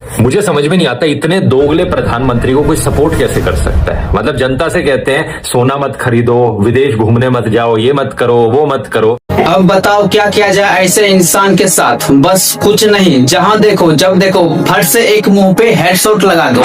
मुझे समझ में नहीं आता इतने दोगले प्रधानमंत्री को कोई सपोर्ट कैसे कर सकता है। मतलब जनता से कहते हैं सोना मत खरीदो, विदेश घूमने मत जाओ, ये मत करो, वो मत करो। अब बताओ क्या किया जाए ऐसे इंसान के साथ। बस कुछ नहीं, जहां देखो जब देखो फट से एक मुंह पे हेडशॉट लगा दो।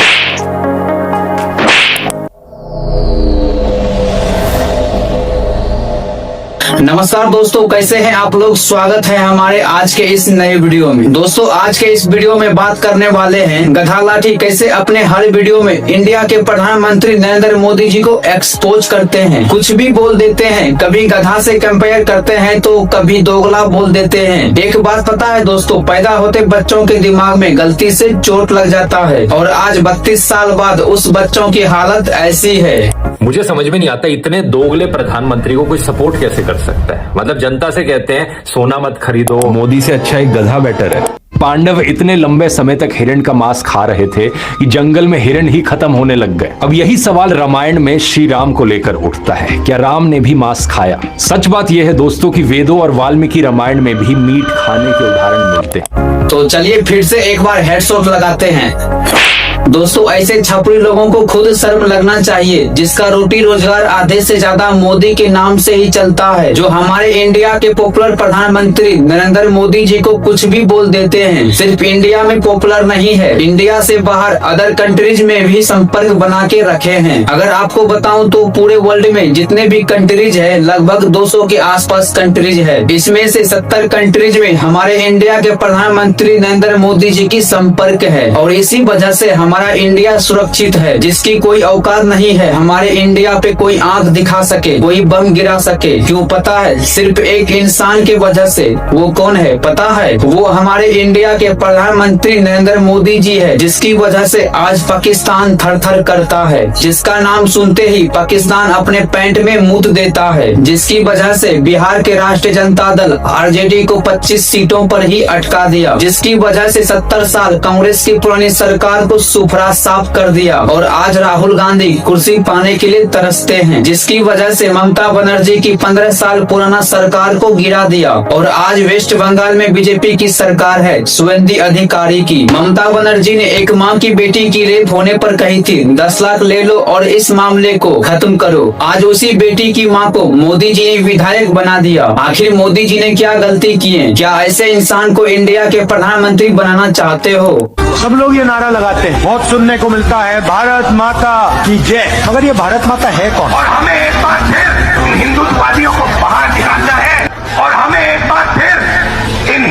नमस्कार दोस्तों, कैसे हैं आप लोग। स्वागत है हमारे आज के इस नए वीडियो में। दोस्तों आज के इस वीडियो में बात करने वाले हैं गधा लाठी कैसे अपने हर वीडियो में इंडिया के प्रधानमंत्री नरेंद्र मोदी जी को एक्सपोज करते हैं। कुछ भी बोल देते हैं, कभी गधा से कंपेयर करते हैं तो कभी दोगला बोल देते हैं। एक बात पता है दोस्तों, पैदा होते बच्चों के दिमाग में गलती से चोट लग जाता है और आज 32 साल बाद उस बच्चों की हालत ऐसी है। मुझे समझ में नहीं आता इतने दोगले प्रधानमंत्री को कोई सपोर्ट कैसे कर सकता है। मतलब जनता से कहते हैं सोना मत खरीदो, मोदी से अच्छा एक गधा बेटर है। पांडव इतने लंबे समय तक हिरण का मांस खा रहे थे कि जंगल में हिरण ही खत्म होने लग गए। अब यही सवाल रामायण में श्री राम को लेकर उठता है, क्या राम ने भी मांस खाया। सच बात यह है दोस्तों कि वेदों और वाल्मीकि रामायण में भी मीट खाने के उदाहरण मिलते हैं। तो चलिए फिर से एक बार हेडशॉट लगाते हैं। दोस्तों ऐसे छपरी लोगों को खुद शर्म लगना चाहिए, जिसका रोटी रोजगार आधे से ज्यादा मोदी के नाम से ही चलता है। जो हमारे इंडिया के पॉपुलर प्रधानमंत्री नरेंद्र मोदी जी को कुछ भी बोल देते हैं। सिर्फ इंडिया में पॉपुलर नहीं है, इंडिया से बाहर अदर कंट्रीज में भी संपर्क बना के रखे हैं। अगर आपको बताऊं तो पूरे वर्ल्ड में जितने भी कंट्रीज है लगभग 200 के आसपास कंट्रीज है। इसमें से 70 कंट्रीज में हमारे इंडिया के प्रधानमंत्री नरेंद्र मोदी जी की संपर्क है और इसी वजह से हमारा इंडिया सुरक्षित है, जिसकी कोई औकात नहीं है हमारे इंडिया पे कोई आंख दिखा सके, कोई बम गिरा सके। क्यों पता है? सिर्फ एक इंसान के वजह से। वो कौन है पता है? वो हमारे इंडिया के प्रधानमंत्री नरेंद्र मोदी जी है, जिसकी वजह से आज पाकिस्तान थर थर करता है, जिसका नाम सुनते ही पाकिस्तान अपने पैंट में मूत देता है, जिसकी वजह से बिहार के राष्ट्रीय जनता दल आरजेडी को 25 सीटों पर ही अटका दिया, जिसकी वजह से 70 साल कांग्रेस की पुरानी सरकार को सुफरा साफ कर दिया और आज राहुल गांधी कुर्सी पाने के लिए तरसते हैं, जिसकी वजह से ममता बनर्जी की 15 साल पुराना सरकार को गिरा दिया और आज वेस्ट बंगाल में बीजेपी की सरकार है शुभेंदु अधिकारी की। ममता बनर्जी ने एक माँ की बेटी की रेप होने पर कही थी 10 लाख ले लो और इस मामले को खत्म करो। आज उसी बेटी की माँ को मोदी जी ने विधायक बना दिया। आखिर मोदी जी ने क्या गलती की है? क्या ऐसे इंसान को इंडिया के प्रधानमंत्री बनाना चाहते हो? सब लोग ये नारा लगाते हैं, बहुत सुनने को मिलता है भारत माता की जय, मगर ये भारत माता है कौन? और हमें एक बार फिर इन हिंदुत्ववादियों को बाहर निकालना है और हमें एक बार फिर इन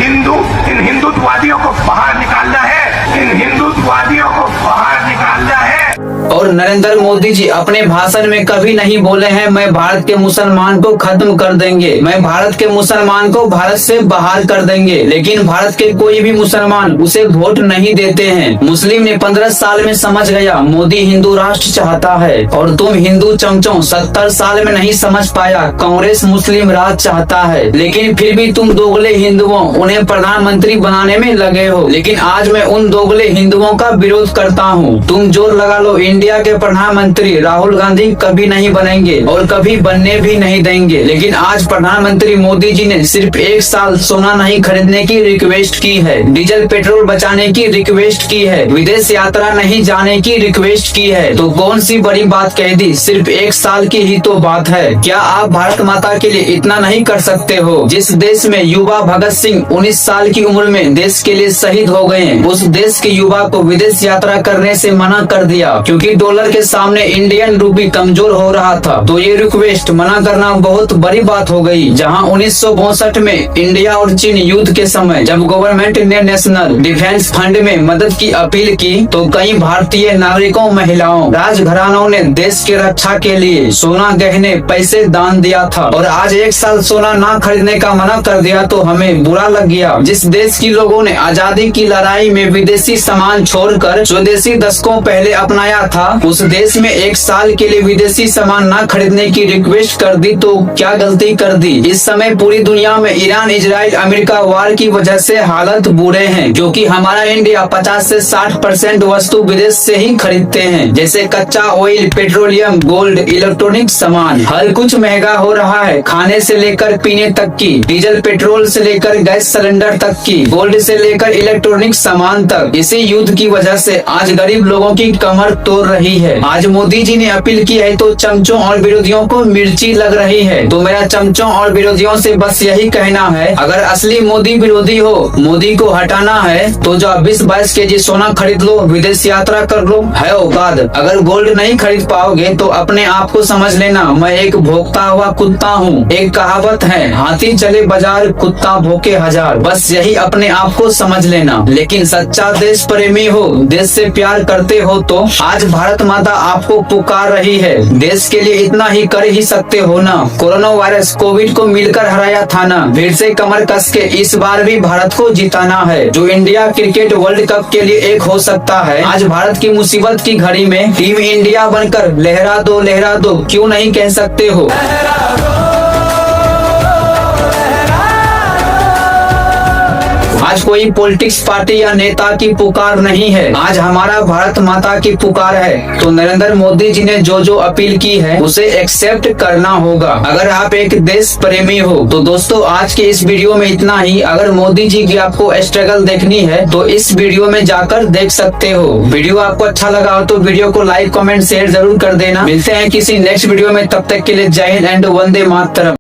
हिंदुत्ववादियों को बाहर निकालना है, इन हिंदुत्ववादियों को बाहर निकालना है। और नरेंद्र मोदी जी अपने भाषण में कभी नहीं बोले हैं मैं भारत के मुसलमान को खत्म कर देंगे, मैं भारत के मुसलमान को भारत से बाहर कर देंगे। लेकिन भारत के कोई भी मुसलमान उसे वोट नहीं देते हैं। मुस्लिम ने 15 साल में समझ गया मोदी हिंदू राष्ट्र चाहता है और तुम हिंदू चमचों 70 साल में नहीं समझ पाया कांग्रेस मुस्लिम राज चाहता है। लेकिन फिर भी तुम दोगले हिंदुओं उन्हें प्रधानमंत्री बनाने में लगे हो। लेकिन आज मैं उन दोगले हिंदुओं का विरोध करता हूँ। तुम जोर लगा लो, इंडिया के प्रधानमंत्री राहुल गांधी कभी नहीं बनेंगे और कभी बनने भी नहीं देंगे। लेकिन आज प्रधानमंत्री मोदी जी ने सिर्फ 1 साल सोना नहीं खरीदने की रिक्वेस्ट की है, डीजल पेट्रोल बचाने की रिक्वेस्ट की है, विदेश यात्रा नहीं जाने की रिक्वेस्ट की है। तो कौन सी बड़ी बात कह दी? सिर्फ 1 साल की ही तो बात है। क्या आप भारत माता के लिए इतना नहीं कर सकते हो? जिस देश में युवा भगत सिंह 19 साल की उम्र में देश के लिए शहीद हो गए, उस देश के युवा को विदेश यात्रा करने से मना कर दिया क्योंकि डॉलर के सामने इंडियन रूपी कमजोर हो रहा था। तो ये रिक्वेस्ट मना करना बहुत बड़ी बात हो गई। जहां 1962 में इंडिया और चीन युद्ध के समय जब गवर्नमेंट ने नेशनल डिफेंस फंड में मदद की अपील की तो कई भारतीय नागरिकों, महिलाओं, राजघरानों ने देश की रक्षा के लिए सोना, गहने, पैसे दान दिया था। और आज 1 साल सोना ना खरीदने का मना कर दिया तो हमें बुरा लग गया। जिस देश की लोगों ने आजादी की लड़ाई में विदेशी सामान छोड़कर स्वदेशी दशकों पहले अपनाया था, उस देश में 1 साल के लिए विदेशी सामान न खरीदने की रिक्वेस्ट कर दी तो क्या गलती कर दी। इस समय पूरी दुनिया में ईरान, इजराइल, अमेरिका वार की वजह से हालत बुरे हैं, क्योंकि हमारा इंडिया 50 से 60% वस्तु विदेश से ही खरीदते हैं, जैसे कच्चा ऑयल, पेट्रोलियम, गोल्ड, इलेक्ट्रॉनिक सामान। हर कुछ महंगा हो रहा है, खाने से लेकर पीने तक की, डीजल पेट्रोल से लेकर गैस सिलेंडर तक की, गोल्ड से लेकर इलेक्ट्रॉनिक सामान तक। इसी युद्ध की वजह से आज गरीब लोगों की कमर तोड़ रही है। आज मोदी जी ने अपील की है तो चमचों और विरोधियों को मिर्ची लग रही है। तो मेरा चमचों और विरोधियों से बस यही कहना है, अगर असली मोदी विरोधी हो, मोदी को हटाना है तो जो 20-22 केजी सोना खरीद लो, विदेश यात्रा कर लो, है औकात। अगर गोल्ड नहीं खरीद पाओगे तो अपने आप को समझ लेना मैं एक भोगता हुआ कुत्ता हूँ। एक कहावत है, हाथी चले बाजार, कुत्ता भोके हजार। बस यही अपने आप को समझ लेना। लेकिन सच्चा देश प्रेमी हो, देश से प्यार करते हो तो आज भारत माता आपको पुकार रही है। देश के लिए इतना ही कर ही सकते हो ना। कोरोना वायरस कोविड को मिलकर हराया था ना, फिर से कमर कस के इस बार भी भारत को जिताना है, जो इंडिया क्रिकेट वर्ल्ड कप के लिए एक हो सकता है। आज भारत की मुसीबत की घड़ी में टीम इंडिया बनकर लहरा दो, क्यों नहीं कह सकते हो। आज कोई पॉलिटिक्स पार्टी या नेता की पुकार नहीं है, आज हमारा भारत माता की पुकार है। तो नरेंद्र मोदी जी ने जो अपील की है उसे एक्सेप्ट करना होगा, अगर आप एक देश प्रेमी हो। तो दोस्तों आज के इस वीडियो में इतना ही। अगर मोदी जी की आपको स्ट्रगल देखनी है तो इस वीडियो में जाकर देख सकते हो। वीडियो आपको अच्छा लगा हो तो वीडियो को लाइक, कमेंट, शेयर जरूर कर देना। मिलते हैं किसी नेक्स्ट वीडियो में, तब तक के लिए जय हिंद एंड वंदे मातरम।